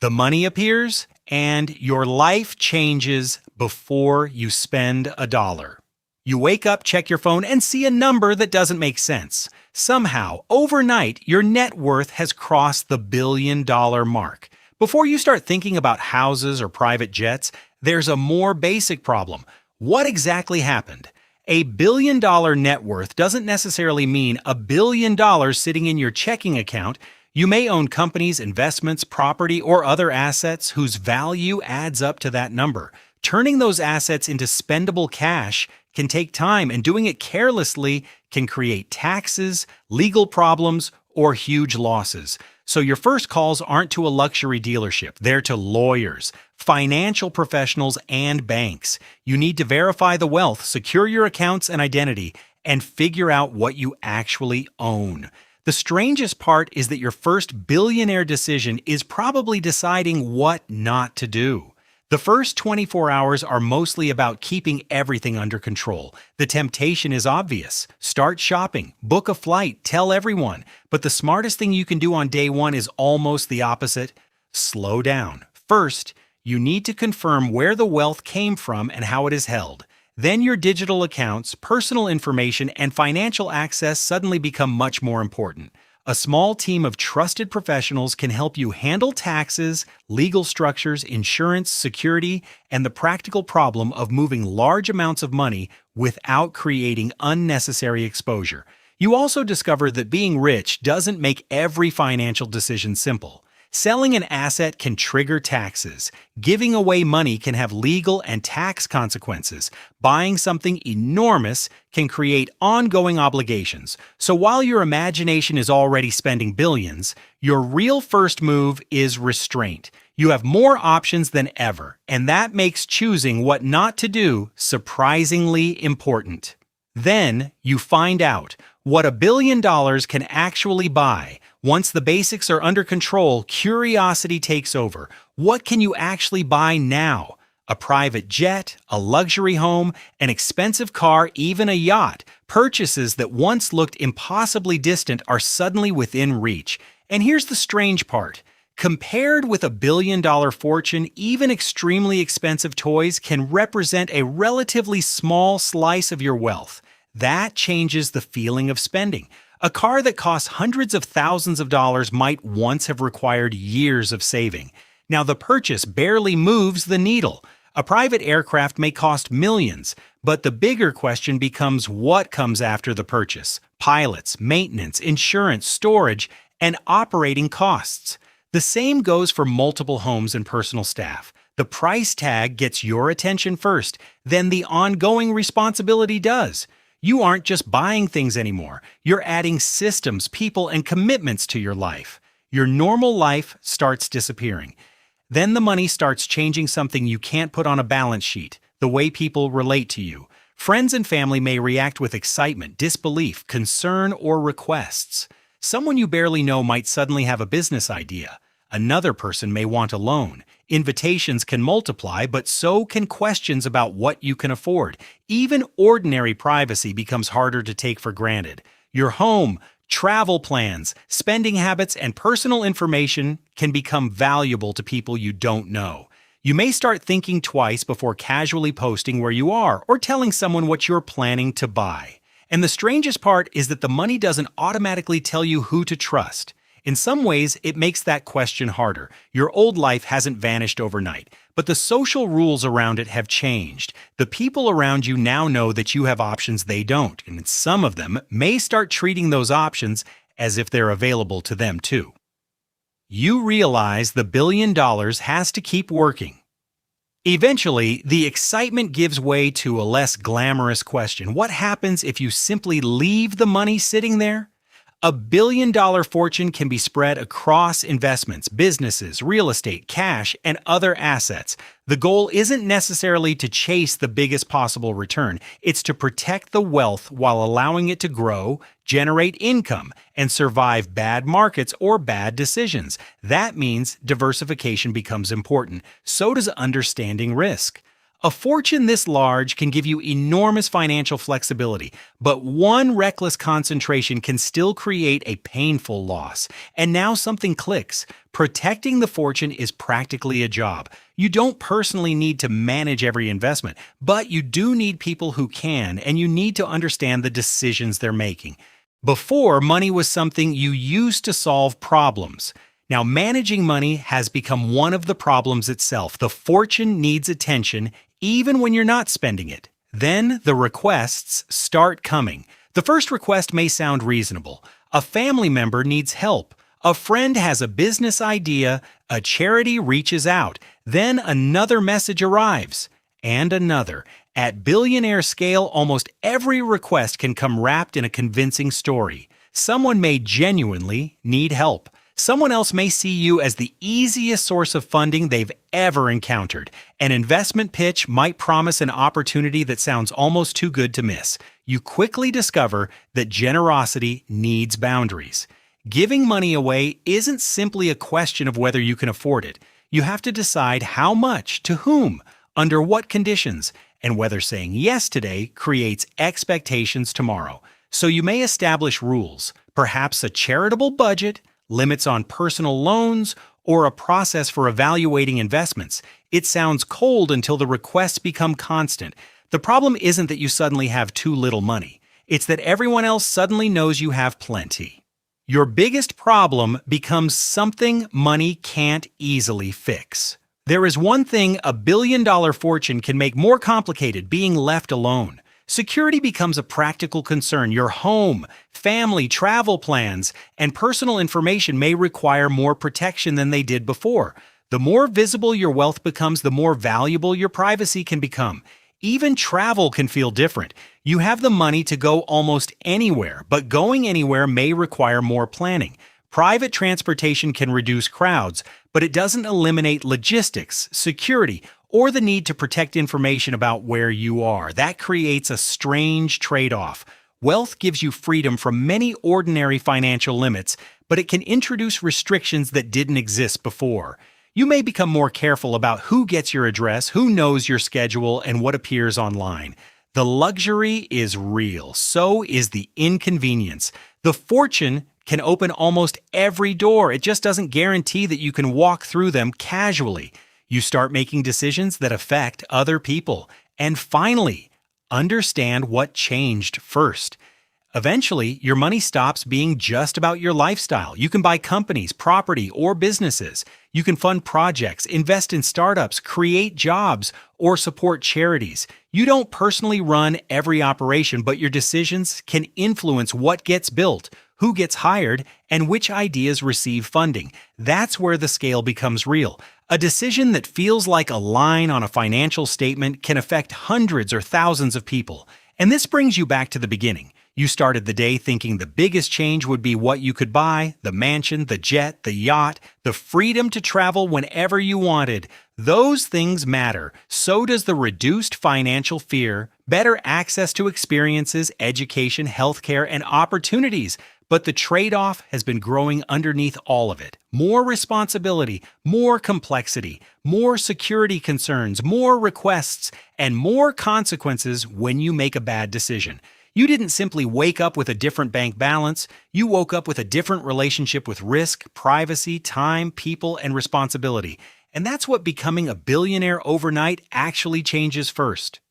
The money appears, and your life changes before you spend a dollar. You wake up, check your phone, and see a number that doesn't make sense. Somehow, overnight, your net worth has crossed the $1 billion mark. Before you start thinking about houses or private jets, there's a more basic problem. What exactly happened? A $1 billion net worth doesn't necessarily mean $1 billion sitting in your checking account. You may own companies, investments, property, or other assets whose value adds up to that number. Turning those assets into spendable cash can take time, and doing it carelessly can create taxes, legal problems, or huge losses. So your first calls aren't to a luxury dealership. They're to lawyers, financial professionals, and banks. You need to verify the wealth, secure your accounts and identity, and figure out what you actually own. The strangest part is that your first billionaire decision is probably deciding what not to do. The first 24 hours are mostly about keeping everything under control. The temptation is obvious. Start shopping, book a flight, tell everyone. But the smartest thing you can do on day one is almost the opposite. Slow down. First, you need to confirm where the wealth came from and how it is held. Then your digital accounts, personal information, and financial access suddenly become much more important. A small team of trusted professionals can help you handle taxes, legal structures, insurance, security, and the practical problem of moving large amounts of money without creating unnecessary exposure. You also discover that being rich doesn't make every financial decision simple. Selling an asset can trigger taxes. Giving away money can have legal and tax consequences. Buying something enormous can create ongoing obligations. So while your imagination is already spending billions, your real first move is restraint. You have more options than ever, and that makes choosing what not to do surprisingly important. Then you find out what $1 billion can actually buy. Once the basics are under control, curiosity takes over. What can you actually buy now? A private jet, a luxury home, an expensive car, even a yacht. Purchases that once looked impossibly distant are suddenly within reach. And here's the strange part. Compared with $1 billion fortune, even extremely expensive toys can represent a relatively small slice of your wealth. That changes the feeling of spending. A car that costs hundreds of thousands of dollars might once have required years of saving. Now the purchase barely moves the needle. A private aircraft may cost millions, but the bigger question becomes what comes after the purchase: pilots, maintenance, insurance, storage, and operating costs. The same goes for multiple homes and personal staff. The price tag gets your attention first, then the ongoing responsibility does. You aren't just buying things anymore. You're adding systems, people, and commitments to your life. Your normal life starts disappearing. Then the money starts changing something you can't put on a balance sheet: the way people relate to you. Friends and family may react with excitement, disbelief, concern, or requests. Someone you barely know might suddenly have a business idea. Another person may want a loan. Invitations can multiply, but so can questions about what you can afford. Even ordinary privacy becomes harder to take for granted. Your home, travel plans, spending habits, and personal information can become valuable to people you don't know. You may start thinking twice before casually posting where you are or telling someone what you're planning to buy. And the strangest part is that the money doesn't automatically tell you who to trust. In some ways, it makes that question harder. Your old life hasn't vanished overnight, but the social rules around it have changed. The people around you now know that you have options they don't, and some of them may start treating those options as if they're available to them too. You realize the $1 billion has to keep working. Eventually, the excitement gives way to a less glamorous question. What happens if you simply leave the money sitting there? $1 billion fortune can be spread across investments, businesses, real estate, cash, and other assets. The goal isn't necessarily to chase the biggest possible return. It's to protect the wealth while allowing it to grow, generate income, and survive bad markets or bad decisions. That means diversification becomes important. So does understanding risk. A fortune this large can give you enormous financial flexibility, but one reckless concentration can still create a painful loss. And now something clicks. Protecting the fortune is practically a job. You don't personally need to manage every investment, but you do need people who can, and you need to understand the decisions they're making. Before, money was something you used to solve problems. Now, managing money has become one of the problems itself. The fortune needs attention even when you're not spending it. Then the requests start coming. The first request may sound reasonable. A family member needs help. A friend has a business idea. A charity reaches out. Then another message arrives. And another. At billionaire scale, almost every request can come wrapped in a convincing story. Someone may genuinely need help. Someone else may see you as the easiest source of funding they've ever encountered. An investment pitch might promise an opportunity that sounds almost too good to miss. You quickly discover that generosity needs boundaries. Giving money away isn't simply a question of whether you can afford it. You have to decide how much, to whom, under what conditions, and whether saying yes today creates expectations tomorrow. So you may establish rules, perhaps a charitable budget, limits on personal loans, or a process for evaluating investments. It sounds cold until the requests become constant. The problem isn't that you suddenly have too little money. It's that everyone else suddenly knows you have plenty. Your biggest problem becomes something money can't easily fix. There is one thing a billion-dollar fortune can make more complicated: being left alone. Security becomes a practical concern. Your home, family, travel plans, and personal information may require more protection than they did before. The more visible your wealth becomes, the more valuable your privacy can become. Even travel can feel different. You have the money to go almost anywhere, but going anywhere may require more planning. Private transportation can reduce crowds, but it doesn't eliminate logistics, security, or the need to protect information about where you are. That creates a strange trade-off. Wealth gives you freedom from many ordinary financial limits, but it can introduce restrictions that didn't exist before. You may become more careful about who gets your address, who knows your schedule, and what appears online. The luxury is real. So is the inconvenience. The fortune can open almost every door. It just doesn't guarantee that you can walk through them casually. You start making decisions that affect other people. And finally, understand what changed first. Eventually, your money stops being just about your lifestyle. You can buy companies, property, or businesses. You can fund projects, invest in startups, create jobs, or support charities. You don't personally run every operation, but your decisions can influence what gets built, who gets hired, and which ideas receive funding. That's where the scale becomes real. A decision that feels like a line on a financial statement can affect hundreds or thousands of people. And this brings you back to the beginning. You started the day thinking the biggest change would be what you could buy: the mansion, the jet, the yacht, the freedom to travel whenever you wanted. Those things matter. So does the reduced financial fear, better access to experiences, education, healthcare, and opportunities. But the trade-off has been growing underneath all of it. More responsibility, more complexity, more security concerns, more requests, and more consequences when you make a bad decision. You didn't simply wake up with a different bank balance. You woke up with a different relationship with risk, privacy, time, people, and responsibility. And that's what becoming a billionaire overnight actually changes first.